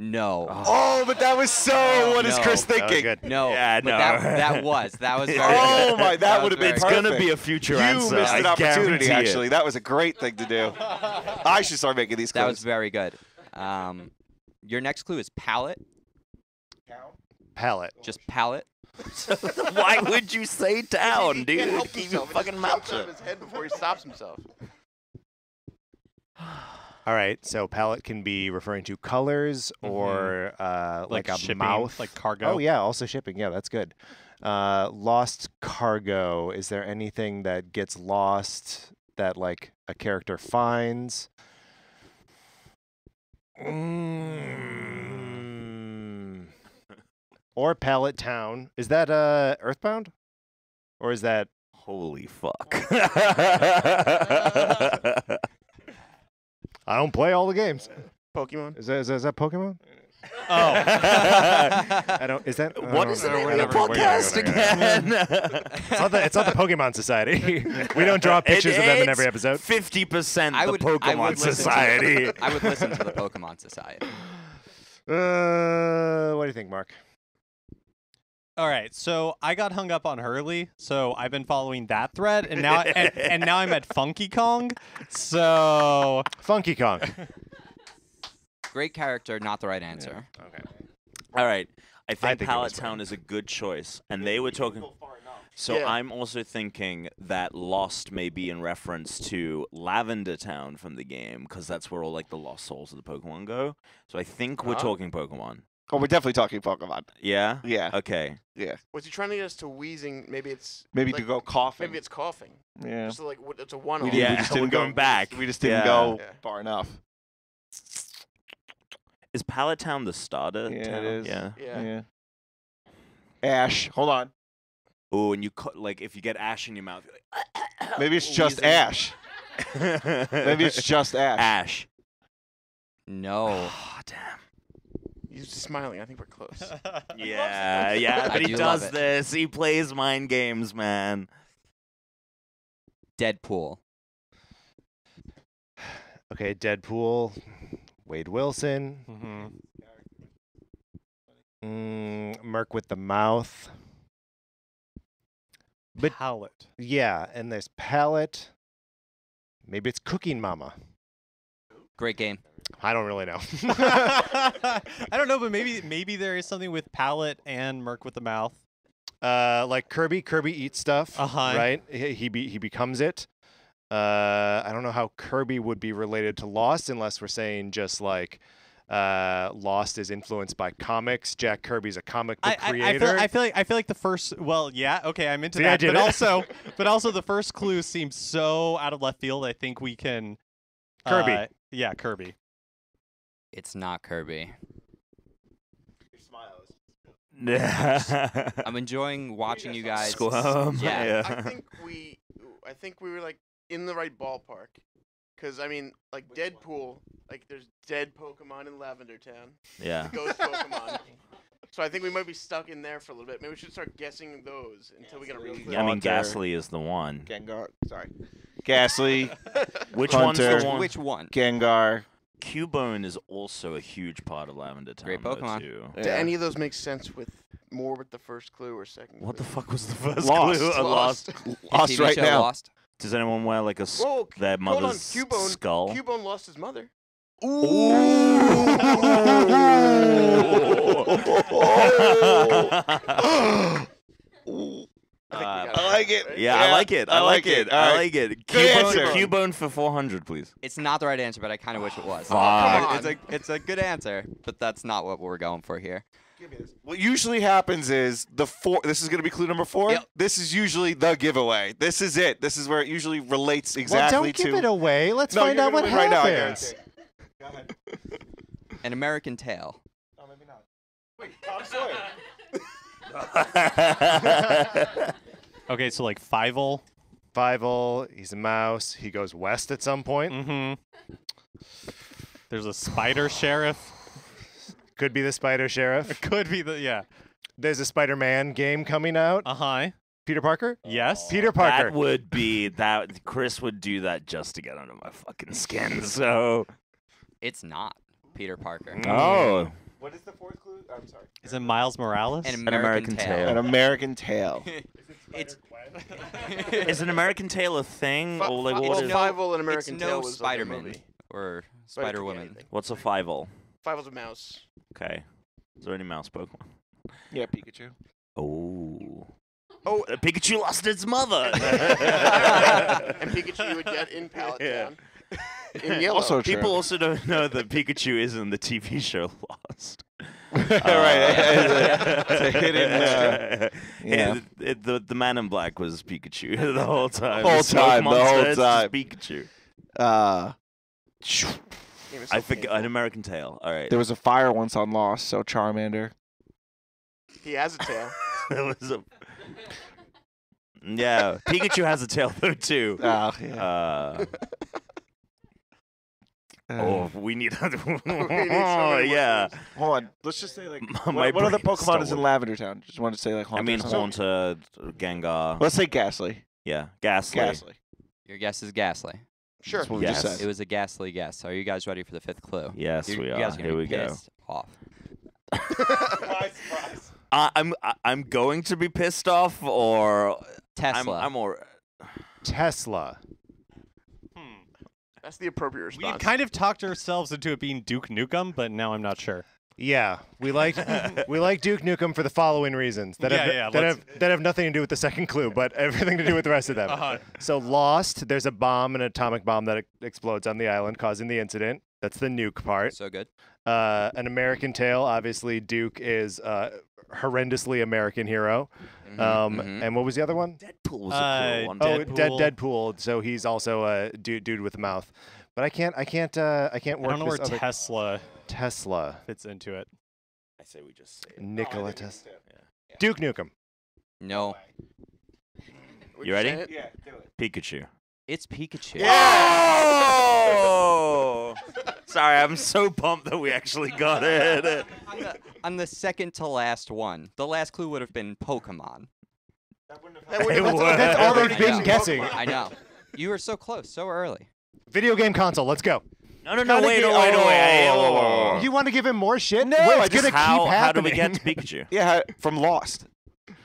No. Oh, but that was so. What is No. Chris That was thinking? good. No. Yeah, but no. that was very Oh good. my, that was would have been It's very gonna perfect. be a future You answer. missed an I opportunity. guarantee it. Actually, that was a great thing to do. I should start making these That clues. was very good. Your next clue is palette. Palette. Just palette. Why would you say down, He can't dude? help Keep your himself. It fucking just mouth jumps out of shut. his head before he stops himself. All right, so palette can be referring to colors or like a shipping, mouth. like cargo. Oh, yeah, also shipping. Yeah, that's good. Lost cargo. Is there anything that gets lost that, like, a character finds? Or Pallet Town. Is that Earthbound? Or is that... Holy fuck. I don't play all the games. Pokemon. Is that Pokemon? Oh. I don't. Is that What is the name of the whatever, podcast again? It's not the Pokemon Society. We don't draw pictures of them in every episode. 50% I the would Pokemon listen to- Society. I would listen to the Pokemon Society. What do you think, Mark? All right, so I got hung up on Hurley, so I've been following that thread, and now and now I'm at Funky Kong. So Funky Kong. Great character, not the right answer. Okay. All right. I think think it Pallet was Town is a good choice. And they were talking. So Yeah. I'm also thinking that Lost may be in reference to Lavender Town from the game, because that's where all like the lost souls of the Pokemon go. So I think we're Huh? talking Pokemon. Oh, we're definitely talking Pokemon. Yeah? Yeah, Okay. yeah. Was he trying to get us to wheezing? Maybe it's Maybe like, to go coughing. Maybe it's coughing. Yeah. Just like it's a one-off. We Yeah, just we're didn't go going back. We just didn't Yeah. go Yeah. far enough. Is Pallet Town the starter Yeah, town? it is. Yeah. Yeah. Ash. Hold on. Oh, and you like if you get ash in your mouth, you're like, Maybe it's just wheezing. Ash. Maybe it's just Ash. Ash. No. Oh, damn. He's just smiling. I think we're close. Yeah, yeah, I but he do love does it. this. He plays mind games, man. Deadpool. Okay, Deadpool, Wade Wilson, Merc with the mouth. But Palette. yeah, and there's Palette. Maybe it's Cooking Mama. Great game. I don't really know. I don't know, but maybe there is something with Palette and Merc with the mouth. Like Kirby eats stuff, Uh-huh. right? He becomes it. I don't know how Kirby would be related to Lost unless we're saying just like Lost is influenced by comics. Jack Kirby's a comic book creator. I feel like the first. Well, yeah, okay, I'm into See, I that. did But it. also the first clue seems so out of left field. I think we can. Kirby. Yeah, Kirby. It's not Kirby. Yeah. I'm enjoying watching you guys. Squirm. Yeah. I think we were like in the right ballpark, because I mean, like Deadpool, like there's dead Pokemon in Lavender Town, Yeah. ghost Pokemon. So I think we might be stuck in there for a little bit. Maybe we should start guessing those until we get a real clue. I mean, Haunter. Ghastly is the one. Gengar. Sorry. Ghastly. Which Hunter. one's the one? Which one? Gengar. Cubone is also a huge part of Lavender Town. Great though, Pokemon. too. Do any of those make sense with the first clue or second? What the clue? fuck was the first Lost. clue? Lost. Lost TV right show now. Lost. Does anyone wear like a Whoa, their hold on, mother's Cubone. skull? Cubone lost his mother. I like it. Yeah, I like it. I like it. All I right. like it. Good answer. Cubone for 400, please. It's not the right answer, but I kind of wish it was. Oh, come on. It's a good answer, but that's not what we're going for here. What usually happens is this is going to be clue number 4. Yep. This is usually the giveaway. This is it. This is where it usually relates exactly well, don't to. give it away. Let's No, find you're out gonna what win right now. I happens. guarantee. An American Tale. Oh, maybe not. Wait, Tom Sawyer. Okay, so like Fievel. Fievel, he's a mouse. He goes west at some point. Mm-hmm. There's a Spider Sheriff. Could be the Spider Sheriff. It could be the There's a Spider-Man game coming out. Uh-huh. Peter Parker? Yes. Peter Parker. That would be that. Chris would do that just to get under my fucking skin. So. It's not Peter Parker. Oh. What is the 4th clue? I'm sorry. Is it Miles Morales? An American American Tale. Tale. An American Tale. It's Is an American Tale a thing? Or like, what is, Fievel and American it's Tail no was Spider-Man movie. or But it could be Spider-Woman. anything. what's a Fievel? Fievel's a mouse. Okay. Is there any mouse Pokemon? Yeah, Pikachu. Oh. Oh, Pikachu lost its mother. and Pikachu you would get in Pallet Yeah. Town. In yellow. Also true. People also don't know that Pikachu is in the TV show Lost. Right. It's a hidden. Yeah. The man in black was Pikachu the whole time. Whole The smoke time, the monster, whole it's just time. Pikachu. Game is so I forget painful. an American Tale. All right. There was a fire once on Lost, so Charmander. He has a tail. There was a. Yeah, Pikachu has a tail though too. Oh, yeah. Oh, we need. so oh many yeah. more Hold on. Let's just say like My what other brain Pokemon is in stolen. Lavender Town? Just want to say like Haunter. I mean, or something. Haunter, Gengar. Let's say Ghastly. Yeah, Ghastly. Ghastly. Your guess is Ghastly. Sure. That's what we just Yes. said. It was a ghastly guess. Are you guys ready for the 5th clue? Yes, You we guys are. are Here gonna we be go. pissed off. I'm going to be pissed off, or Tesla. I'm all. Tesla. That's the appropriate We response. had kind of talked ourselves into it being Duke Nukem, but now I'm not sure. Yeah, we like Duke Nukem for the following reasons that have nothing to do with the second clue, but everything to do with the rest of them. Uh-huh. So Lost, there's a bomb, an atomic bomb that explodes on the island, causing the incident. That's the nuke part. So good. An American Tale, obviously Duke is a horrendously American hero. Mhm. And what was the other one? Deadpool was a cool one. Oh, Deadpool. Deadpool. So he's also a dude with a mouth. But I can't work I don't know this where other. Tesla Tesla. fits into it. I say we just say it. Nikola Tesla. Duke Nukem. No, Would You ready? say it? Yeah, do it. Pikachu. it's Pikachu. Oh! Sorry, I'm so pumped that we actually got it. On the second to last one, the last clue would have been Pokemon. That wouldn't have- That's all they've I been know. guessing. I know. You were so close, so early. Video game console. Let's go. No, wait. Oh. You want to give him more shit? No, Wait, I it's gonna just- keep How do we happening. get to Pikachu? Yeah, from Lost.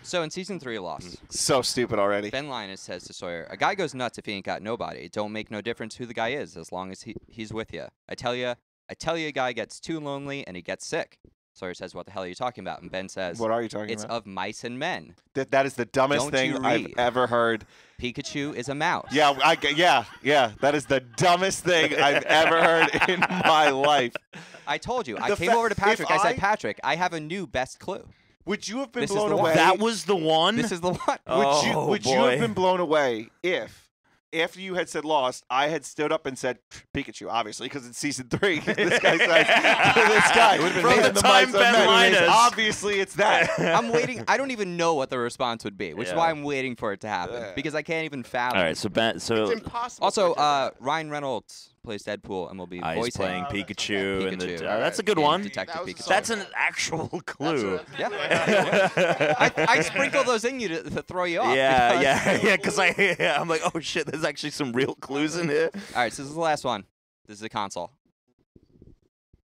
So in season 3 of Lost, So stupid already. Ben Linus says to Sawyer, "A guy goes nuts if he ain't got nobody. It don't make no difference who the guy is, as long as he's with you. I tell you, a guy gets too lonely and he gets sick." Sawyer says, "What the hell are you talking about?" And Ben says, What are you talking "It's about? of mice and men. That is the dumbest Don't you thing I've read? ever heard. Pikachu is a mouse." Yeah, yeah. That is the dumbest thing I've ever heard in my life. I told you. I The came fa- over to Patrick. I if said, I- "Patrick, I have a new best clue. Would you have been This is blown the one. away? That was the one? This is the one." Would you boy. have been blown away if, after you had said Lost, I had stood up and said Pikachu, obviously, because it's season 3. This guy says, this guy From the time Ben Linus. Obviously, it's that. I'm waiting. I don't even know what the response would be, which is Yeah. why I'm waiting for it to happen Yeah. because I can't even fathom. All right, so Ben, It's so impossible. Also, for it to Ryan Reynolds plays Deadpool and will be he's voicing playing Pikachu, and Pikachu. that's a good in one. Detective That was a Pikachu. That's an actual clue. Yeah. I sprinkle those in you to throw you off. Yeah, because I'm like, oh shit, there's actually some real clues in here. All right, so this is the last one. This is the console.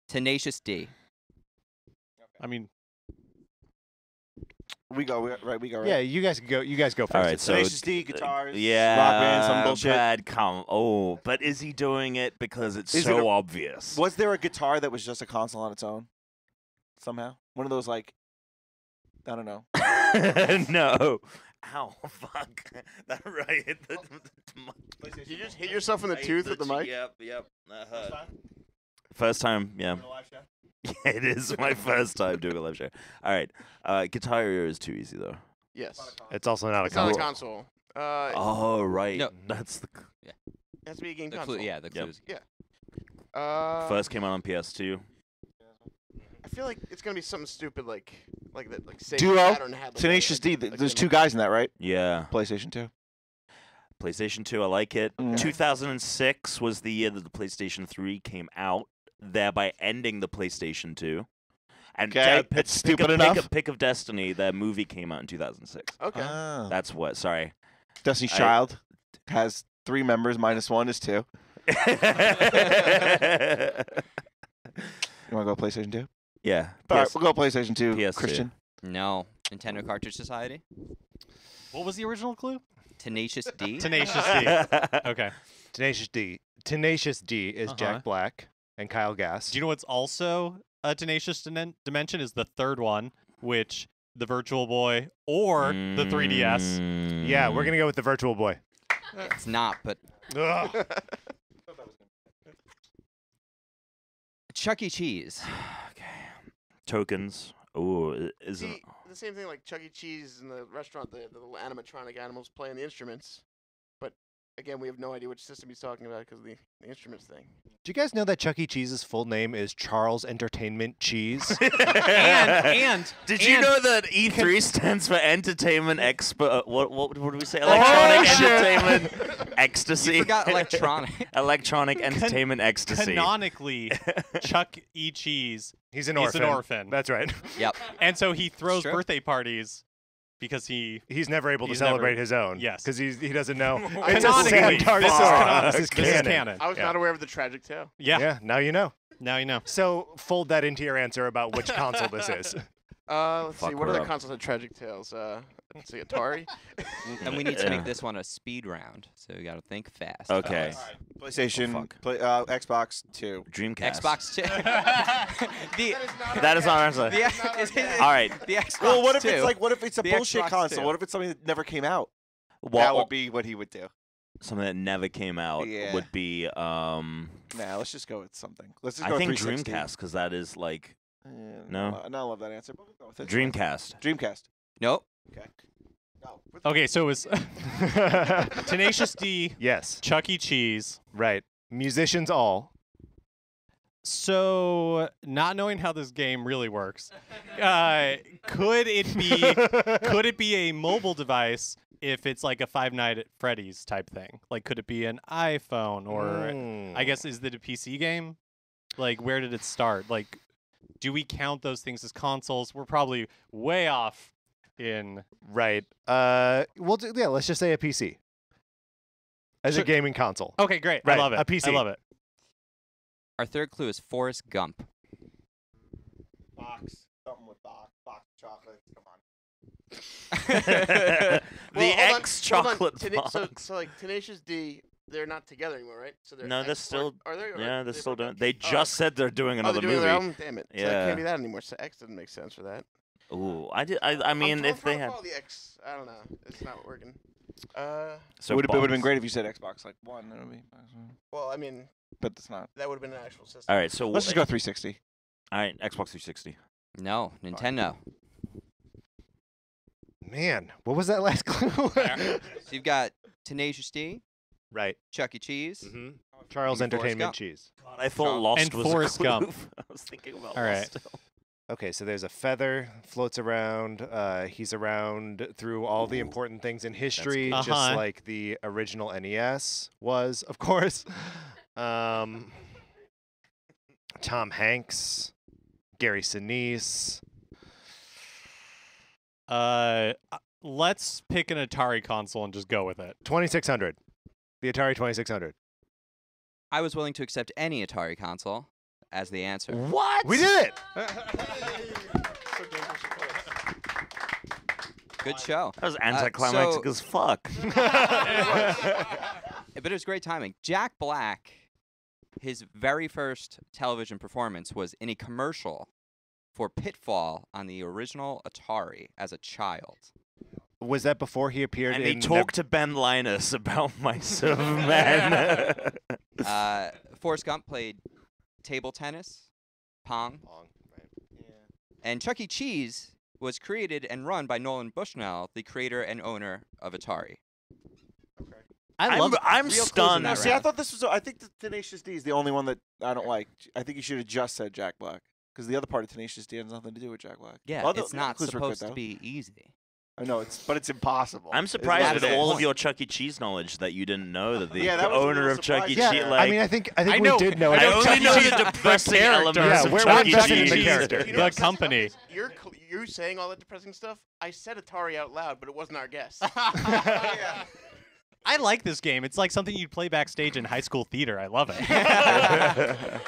Tenacious D. I mean, We go right. Yeah, you guys go. You guys go first. All right, so Tenacious D, guitars, yeah, rock band, some bullshit. Brad, but is he doing it because it's Is so it a- obvious? Was there a guitar that was just a console on its own? Somehow, one of those like, I don't know. No. Ow, fuck. That right. Hit the Did you just hit yourself in the tooth with the mic? Yep. That hurt. First time, yeah. Yeah, it is my first time doing a live show. All right. Guitar Hero is too easy, though. Yes. It's also not a It's not a console. console. Oh, right. No. That's the It has to be a game The console. clue, yeah, the Yep. clues. first came out on PS2. I feel like it's gonna be something stupid like that. Like Sega Duo? Saturn had, like, Tenacious D. like There's a- 2 guys in that, right? Yeah. PlayStation 2. PlayStation 2, I like it. Okay. 2006 was the year that the PlayStation 3 came out, thereby ending the PlayStation 2. And Okay, Pick it's stupid of, enough. Pick of Destiny, their movie came out in 2006. Okay. Ah. That's what. Sorry. Destiny's I- Child has 3 members, minus 1 is 2. You want to go PlayStation 2? Yeah. All right, PS- we'll go PlayStation 2. PS2. Christian. No. Nintendo Cartridge Society. what was the original clue? Tenacious D. Tenacious D. Okay. Tenacious D. Tenacious D is Uh-huh. Jack Black and Kyle Gass. Do you know what's also a Tenacious Dimension is the third one, which the Virtual Boy or the 3DS. Yeah, we're gonna go with the Virtual Boy. It's not, but Ugh. Chuck E. Cheese. Tokens. Oh, isn't. See, the same thing like Chuck E. Cheese in the restaurant, the little animatronic animals playing the instruments. But again, we have no idea which system he's talking about because of the instruments thing. Do you guys know that Chuck E. Cheese's full name is Charles Entertainment Cheese? and Did you know that E3 stands for Entertainment Expo? What did we say? Electronic shit. Entertainment Ecstasy. You forgot electronic. Electronic Entertainment Ecstasy. canonically, Chuck E. Cheese, He's an he's orphan. an orphan. That's right. Yep. And so he throws true. birthday parties because He's never able to He's never- celebrate his own. Yes. because he doesn't know. canonically, It's a this is sad canon. This is This is canon. canon. I was Yeah. not aware of the tragic tale. Yeah. Yeah, now you know. Now you know. So fold that into your answer about which console this is. Let's see. Fuck, What we're other up. consoles had tragic tales? Let's see. Atari. And we need to Yeah. make this one a speed round, so we got to think fast. Okay. PlayStation, fuck. Xbox 2. Dreamcast. Xbox 2. the That is not an answer. the, All right. the Xbox Well, what if 2. it's a The bullshit Xbox console? 2. What if it's something that never came out? That Well, would be what he would do. something that never came out Yeah. would be Nah, let's just go with something. Let's just I go think with 360. Dreamcast because that is like No. I don't love that answer. But we'll go with it. Dreamcast. Dreamcast. Nope. Okay. No. Okay, so it was Tenacious D, Yes, Chuck E. Cheese, right. Musicians all. So, not knowing how this game really works, could it be a mobile device if it's like a Five Nights at Freddy's type thing? Like, could it be an iPhone or I guess is it a PC game? Like, where did it start? Like, do we count those things as consoles? We're probably way off in Right. Let's just say a PC. As a gaming console. Okay, great. Right, I love it. a PC. I love it. Our third clue is Forrest Gump. Box. Something with box. Box chocolate. Come on. The Well, hold on, X hold on. chocolate box. So like Tenacious D, they're not together anymore, right? So No, they're X still. Are they? Or Yeah, they're still broke doing. up? They just said they're doing Oh, another they're doing movie. their album? Damn it. So that Yeah. can't be that anymore. So X doesn't make sense for that. Ooh, I mean, I'm if they trying to had. follow the X, I don't know. It's not working. So it would have been box. great if you said Xbox like one. That would be. Well, I mean, But it's not. that would have been an actual system. All right, so Let's just go 360. All right, Xbox 360. No, Nintendo. Man, what was that last clue? So you've got Tenacious D, Right. Chuck E. Cheese. Mm-hmm. Charles Maybe Forrest Entertainment Gump. Cheese. God, I thought Lost And was Forrest a clue. Gump. I was thinking about All Lost right. still. Okay, so there's a feather, floats around. He's around through all the important things in history, cool. just Uh-huh. like the original NES was, of course. Tom Hanks, Gary Sinise. Let's pick an Atari console and just go with it. 2600. The Atari 2600. I was willing to accept any Atari console as the answer. What? We did it! Good show. That was anticlimactic so- as fuck. But it was great timing. Jack Black, his very first television performance was in a commercial for Pitfall on the original Atari as a child. Was that before he appeared And in he talked to Ben Linus about my Superman. Forrest Gump played table tennis, Pong, and Chuck E. Cheese was created and run by Nolan Bushnell, the creator and owner of Atari. I love I'm real clues in stunned. that See, I round. thought this was. I think the Tenacious D is the only one that I don't like. I think you should have just said Jack Black because the other part of Tenacious D has nothing to do with Jack Black. Yeah, Other- it's the not clues were good, supposed to though. be easy. I know but it's impossible. I'm Is surprised what with it is. all of your Chuck E. Cheese knowledge that you didn't know that the Yeah, that was a owner little of Chuck E. surprising. Cheese. Yeah, Like, I mean, I think we know- did know. I it. I know only Chuck E. know Cheese, the depressing elements Yeah, of we're Chuck E. invested in the Cheese. character. You know The what's company. is You're saying all that depressing stuff. I said Atari out loud, but it wasn't our guess. I like this game. It's like something you'd play backstage in high school theater. I love it.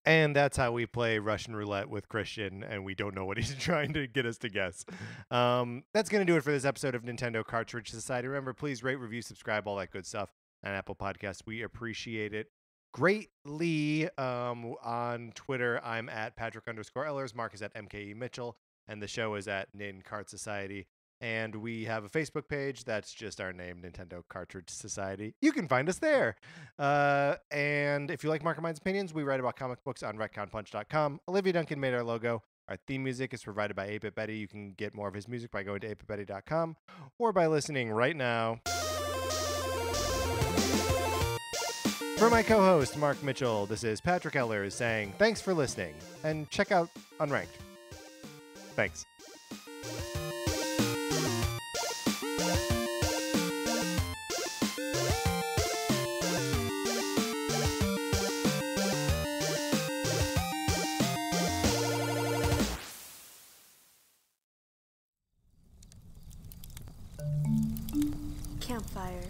And that's how we play Russian roulette with Christian, and we don't know what he's trying to get us to guess. That's going to do it for this episode of Nintendo Cartridge Society. Remember, please rate, review, subscribe, all that good stuff on Apple Podcasts. We appreciate it greatly. On Twitter, I'm at Patrick_Ellers. Mark is at MKE Mitchell, and the show is at Nin Cart Society. And we have a Facebook page. That's just our name, Nintendo Cartridge Society. You can find us there. And if you like Mark and Mine's opinions, we write about comic books on retconpunch.com. Olivia Duncan made our logo. Our theme music is provided by 8-Bit Betty. You can get more of his music by going to 8bitbetty.com or by listening right now. For my co-host, Mark Mitchell, this is Patrick Ellers saying thanks for listening, and check out Unranked. Thanks. Campfire.